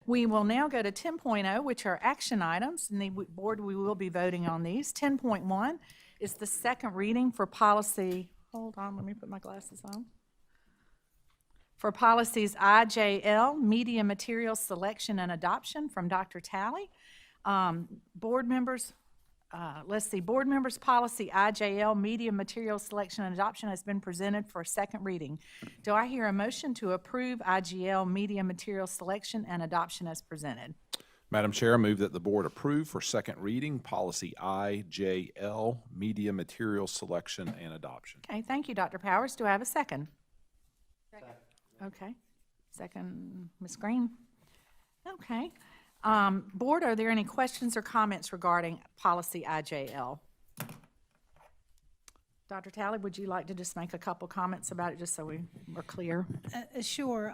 We will now go to 10.0, which are action items, and the board, we will be voting on these. 10.1 is the second reading for policy, hold on, let me put my glasses on. For policies IJL, media material selection and adoption from Dr. Talley. Board members, board members' policy IJL, media material selection and adoption has been presented for a second reading. Do I hear a motion to approve IGL, media material selection and adoption as presented? Madam Chair, I move that the board approve for second reading policy IJL, media material selection and adoption. Okay, thank you, Dr. Powers. Do I have a second? Second. Okay. Second, Ms. Green. Okay. Board, are there any questions or comments regarding policy IJL? Dr. Talley, would you like to just make a couple comments about it just so we are clear? Sure.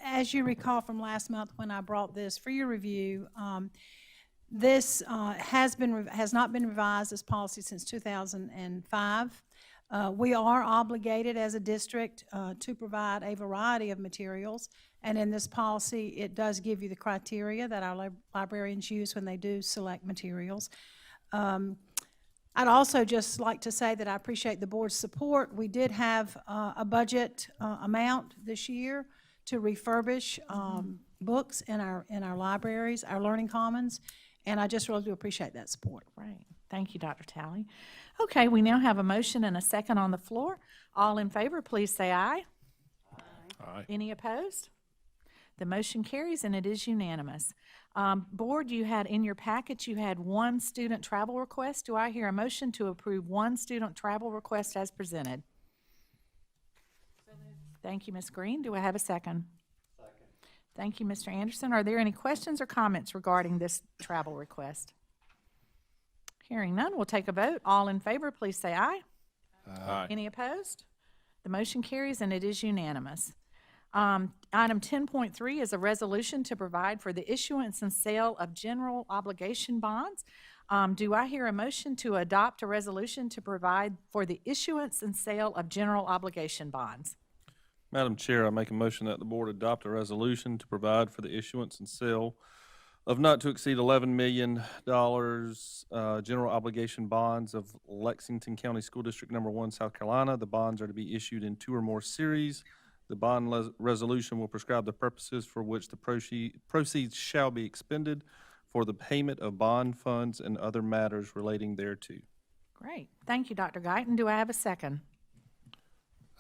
As you recall from last month when I brought this for your review, this has not been revised as policy since 2005. We are obligated as a district to provide a variety of materials, and in this policy it does give you the criteria that our librarians use when they do select materials. I'd also just like to say that I appreciate the board's support. We did have a budget amount this year to refurbish books in our libraries, our learning commons, and I just really do appreciate that support. Right. Thank you, Dr. Talley. Okay, we now have a motion and a second on the floor. All in favor, please say aye. Aye. Aye. Any opposed? The motion carries and it is unanimous. Board, you had in your packet, you had one student travel request. Do I hear a motion to approve one student travel request as presented? Thank you, Ms. Green. Do I have a second? Second. Thank you, Mr. Anderson. Are there any questions or comments regarding this travel request? Hearing none, we'll take a vote. All in favor, please say aye. Aye. Any opposed? The motion carries and it is unanimous. Item 10.3 is a resolution to provide for the issuance and sale of general obligation bonds. Do I hear a motion to adopt a resolution to provide for the issuance and sale of general obligation bonds? Madam Chair, I make a motion that the board adopt a resolution to provide for the issuance and sale of not to exceed $11 million general obligation bonds of Lexington County School District Number 1, South Carolina. The bonds are to be issued in 2 or more series. The bond resolution will prescribe the purposes for which the proceeds shall be expended for the payment of bond funds and other matters relating thereto. Great. Thank you, Dr. Guyton. Do I have a second?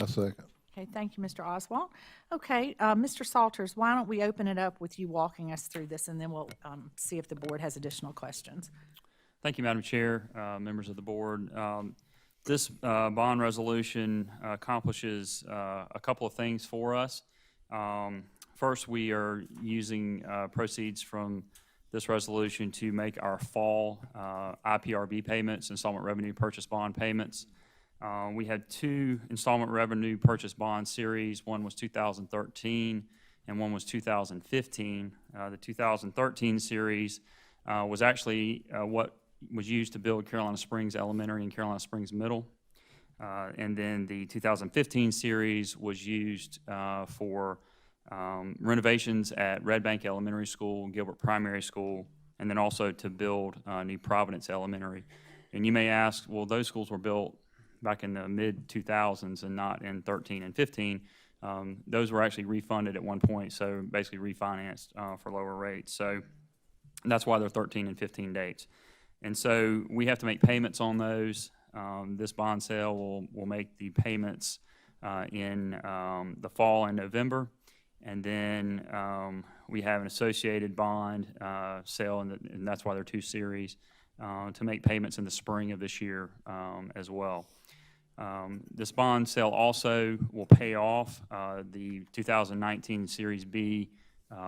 A second. Okay, thank you, Mr. Oswald. Okay, Mr. Salters, why don't we open it up with you walking us through this, and then we'll see if the board has additional questions. Thank you, Madam Chair, members of the board. This bond resolution accomplishes a couple of things for us. First, we are using proceeds from this resolution to make our fall IPRB payments, installment revenue purchase bond payments. We had 2 installment revenue purchase bond series. One was 2013 and one was 2015. The 2013 series was actually what was used to build Carolina Springs Elementary and Carolina Springs Middle. And then the 2015 series was used for renovations at Red Bank Elementary School, Gilbert Primary School, and then also to build New Providence Elementary. And you may ask, well, those schools were built back in the mid-2000s and not in 13 and 15. Those were actually refunded at one point, so basically refinanced for lower rates. So that's why they're 13 and 15 dates. And so we have to make payments on those. This bond sale will make the payments in the fall and November. And then we have an associated bond sale, and that's why there are 2 series, to make payments in the spring of this year as well. This bond sale also will pay off the 2019 Series B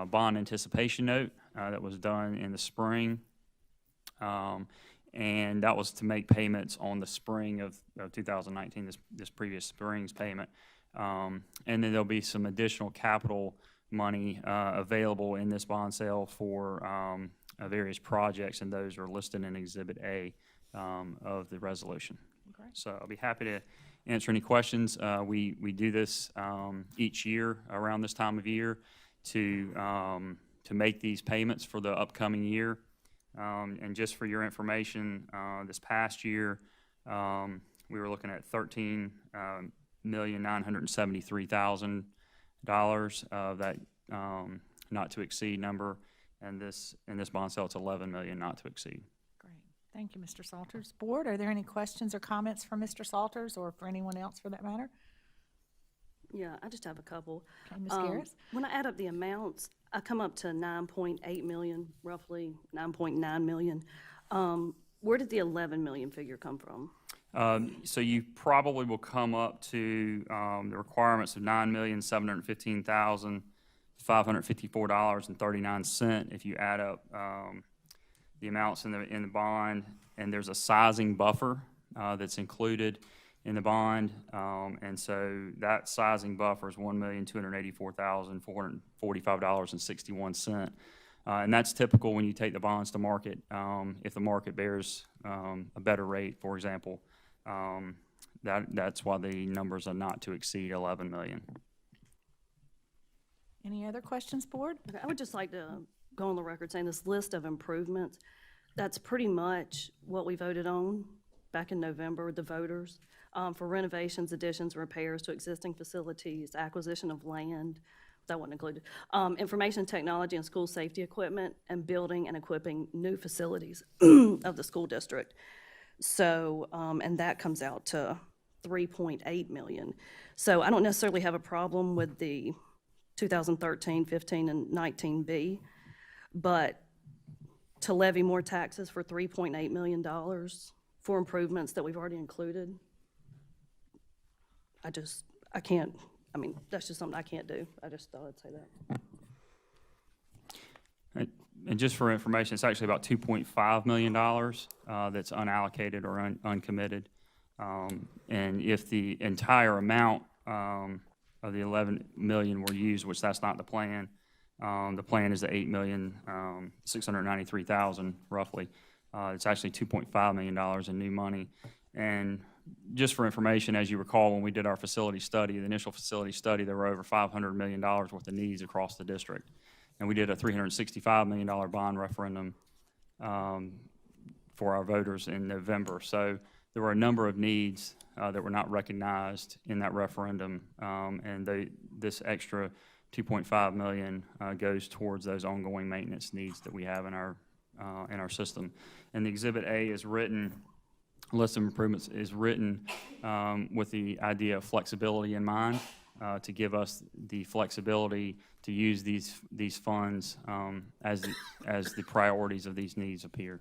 bond anticipation note that was done in the spring. And that was to make payments on the spring of 2019, this previous spring's payment. And then there'll be some additional capital money available in this bond sale for various projects, and those are listed in Exhibit A of the resolution. Okay. So I'll be happy to answer any questions. We do this each year around this time of year to make these payments for the upcoming year. And just for your information, this past year, we were looking at $13,973,000 of that not to exceed number, and in this bond sale, it's $11 million not to exceed. Great. Thank you, Mr. Salters. Board, are there any questions or comments for Mr. Salters or for anyone else for that matter? Yeah, I just have a couple. Okay, Ms. Garris? When I add up the amounts, I come up to 9.8 million, roughly 9.9 million. Where did the 11 million figure come from? So you probably will come up to the requirements of $9,715,554.39 if you add up the amounts in the bond, and there's a sizing buffer that's included in the bond, and so that sizing buffer is $1,284,445.61. And that's typical when you take the bonds to market. If the market bears a better rate, for example, that's why the numbers are not to exceed 11 million. Any other questions, Board? Okay, I would just like to go on the record saying this list of improvements, that's pretty much what we voted on back in November with the voters, for renovations, additions, repairs to existing facilities, acquisition of land, that wasn't included, information technology and school safety equipment, and building and equipping new facilities of the school district. So, and that comes out to 3.8 million. So I don't necessarily have a problem with the 2013, 15, and 19B, but to levy more taxes for $3.8 million for improvements that we've already included, I can't, I mean, that's just something I can't do. I just thought I'd say that. And just for information, it's actually about $2.5 million that's unallocated or uncommitted. And if the entire amount of the 11 million were used, which that's not the plan is the 8,693,000 roughly. It's actually $2.5 million in new money. And just for information, as you recall, when we did our facility study, the initial facility study, there were over $500 million worth of needs across the district. And we did a $365 million bond referendum for our voters in November. So there were a number of needs that were not recognized in that referendum, and this extra $2.5 million goes towards those ongoing maintenance needs that we have in our system. And the Exhibit A is written, list of improvements is written with the idea of flexibility in mind, to give us the flexibility to use these funds as the priorities of these needs appear.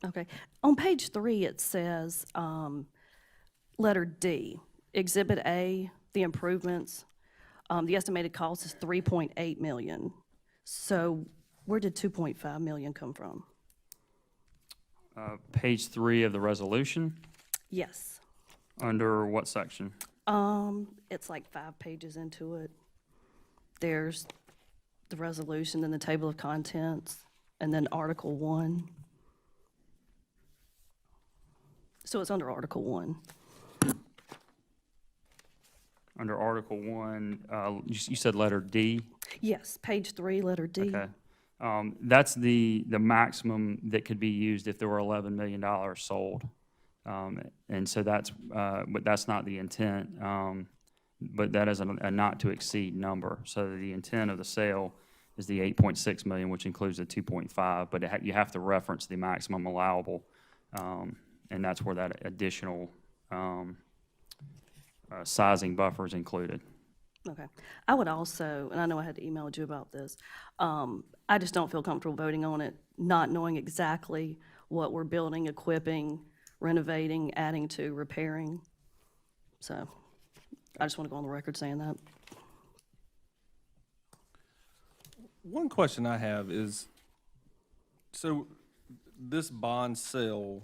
Okay. On page 3, it says, letter D, Exhibit A, the improvements, the estimated cost is 3.8 million. So where did 2.5 million come from? Page 3 of the resolution, Yes. under what section? It's like 5 pages into it. There's the resolution, then the table of contents, and then Article 1. So it's under Article 1. Under Article 1, you said letter D? Yes, page 3, letter D. Okay. That's the maximum that could be used if there were $11 million sold. And so but that's not the intent, but that is a not to exceed number. So the intent of the sale is the 8.6 million, which includes the 2.5, but you have to reference the maximum allowable, and that's where that additional sizing buffer is included. Okay. I would also, and I know I had emailed you about this, I just don't feel comfortable voting on it, not knowing exactly what we're building, equipping, renovating, adding to, repairing. So I just want to go on the record saying that. One question I have is, so this bond sale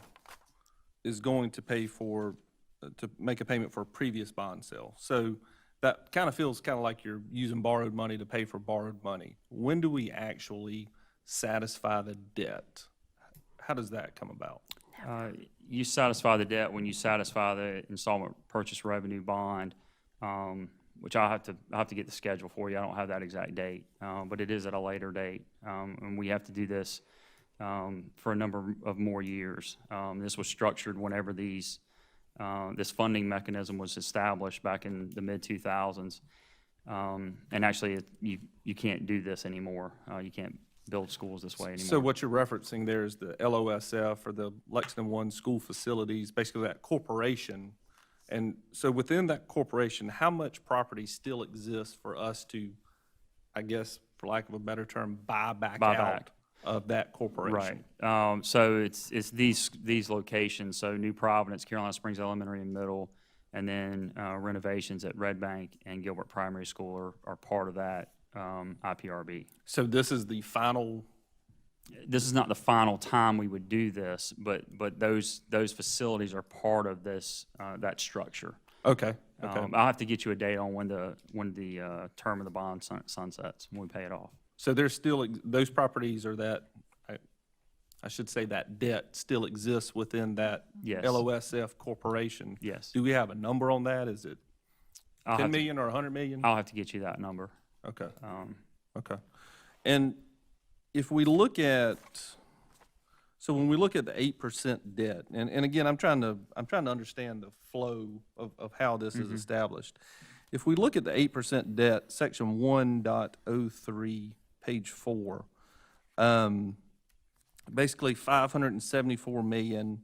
is going to pay for, to make a payment for a previous bond sale. So that kind of feels kind of like you're using borrowed money to pay for borrowed money. When do we actually satisfy the debt? How does that come about? You satisfy the debt when you satisfy the installment purchase revenue bond, which I'll have to get the schedule for you. I don't have that exact date, but it is at a later date. And we have to do this for a number of more years. This was structured whenever this funding mechanism was established back in the mid-2000s. And actually, you can't do this anymore. You can't build schools this way anymore. So what you're referencing there is the LOSF, or the Lexington One School Facilities, basically that corporation. And so within that corporation, how much property still exists for us to, I guess, for lack of a better term, buy back out of that corporation? Right. So it's these locations, so New Providence, Carolina Springs Elementary and Middle, and then renovations at Red Bank and Gilbert Primary School are part of that IPRB. So this is the final, This is not the final time we would do this, but those facilities are part of this, that structure. okay. I'll have to get you a date on when the term of the bond sunsets, when we pay it off. So there's still, those properties or that, I should say that debt still exists within that Yes. LOSF corporation? Yes. Do we have a number on that? Is it I'll 10 have to- million or 100 million? I'll have to get you that number. Okay, okay. And if we look at, so when we look at the 8% debt, and again, I'm trying to understand the flow of how this is established. If we look at the 8% debt, section 1.03, page 4, basically 574 million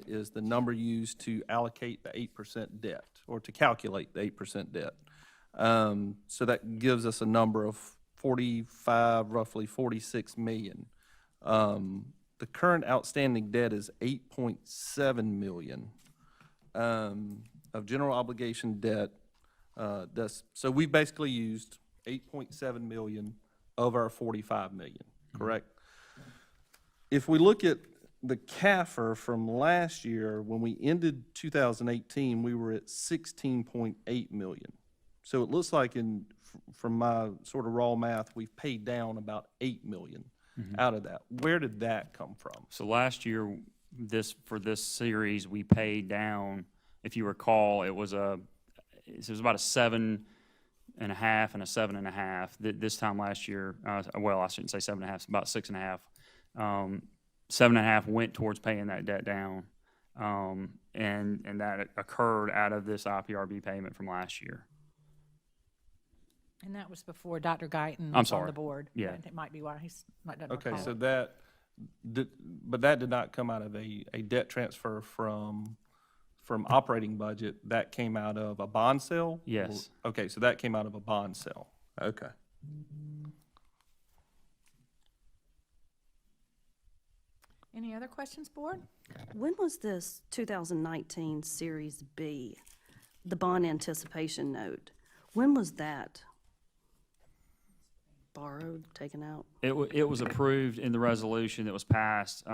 is the number used to allocate the 8% debt, or to calculate the 8% debt. So that gives us a number of 45, roughly 46 million. The current outstanding debt is 8.7 million of general obligation debt. So we basically used 8.7 million of our 45 million, correct? If we look at the CAFR from last year, when we ended 2018, we were at 16.8 million. So it looks like from my sort of raw math, we've paid down about 8 million out of that. Where did that come from? So last year, for this series, we paid down, if you recall, it was about a 7.5 and a 7.5. This time last year, well, I shouldn't say 7.5, it's about 6.5. 7.5 went towards paying that debt down, and that occurred out of this IPRB payment from last year. And that was before Dr. Guyton I'm was on sorry. the board. Yeah. It might be why he's not done. Okay, so but that did not come out of a debt transfer from operating budget. That came out of a bond sale? Yes. Okay, so that came out of a bond sale. Okay. Any other questions, board? When was this 2019 Series B, the bond anticipation note? When was that borrowed, taken out? It was approved in the resolution that was passed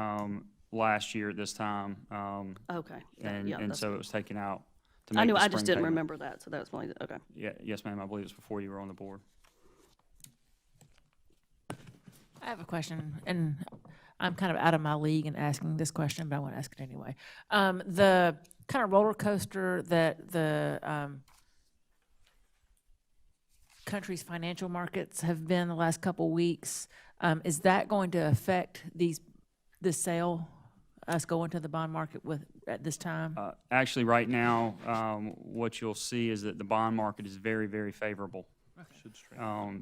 last year at this time, Okay. and that's- so it was taken out to I make knew, the I just spring didn't payment. remember that, so that's why, okay. Yeah, yes, ma'am, I believe it was before you were on the board. I have a question, and I'm kind of out of my league in asking this question, but I want to ask it anyway. The kind of roller coaster that the country's financial markets have been the last couple weeks, is that going to affect this sale, us going to the bond market at this time? Actually, right now, what you'll see is that the bond market is very, very favorable.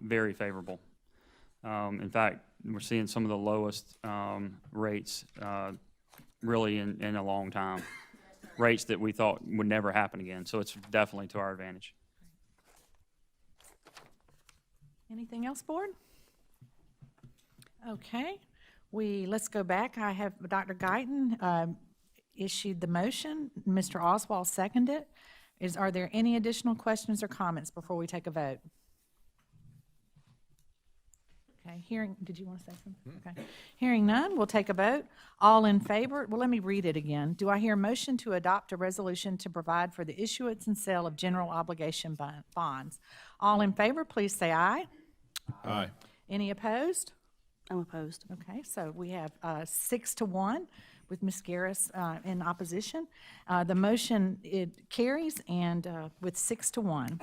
Very favorable. In fact, we're seeing some of the lowest rates really in a long time. Rates that we thought would never happen again. So it's definitely to our advantage. Anything else, board? Okay, let's go back. I have Dr. Guyton issued the motion. Mr. Oswald seconded it. Are there any additional questions or comments before we take a vote? Okay, did you want to say something? Okay. Hearing none, we'll take a vote. All in favor, well, let me read it again. Do I hear a motion to adopt a resolution to provide for the issuance and sale of general obligation bonds? All in favor, please say aye. Aye. Any opposed? I'm opposed. Okay, so we have 6-1 with Ms. Garris in opposition. The motion, it carries and with 6-1.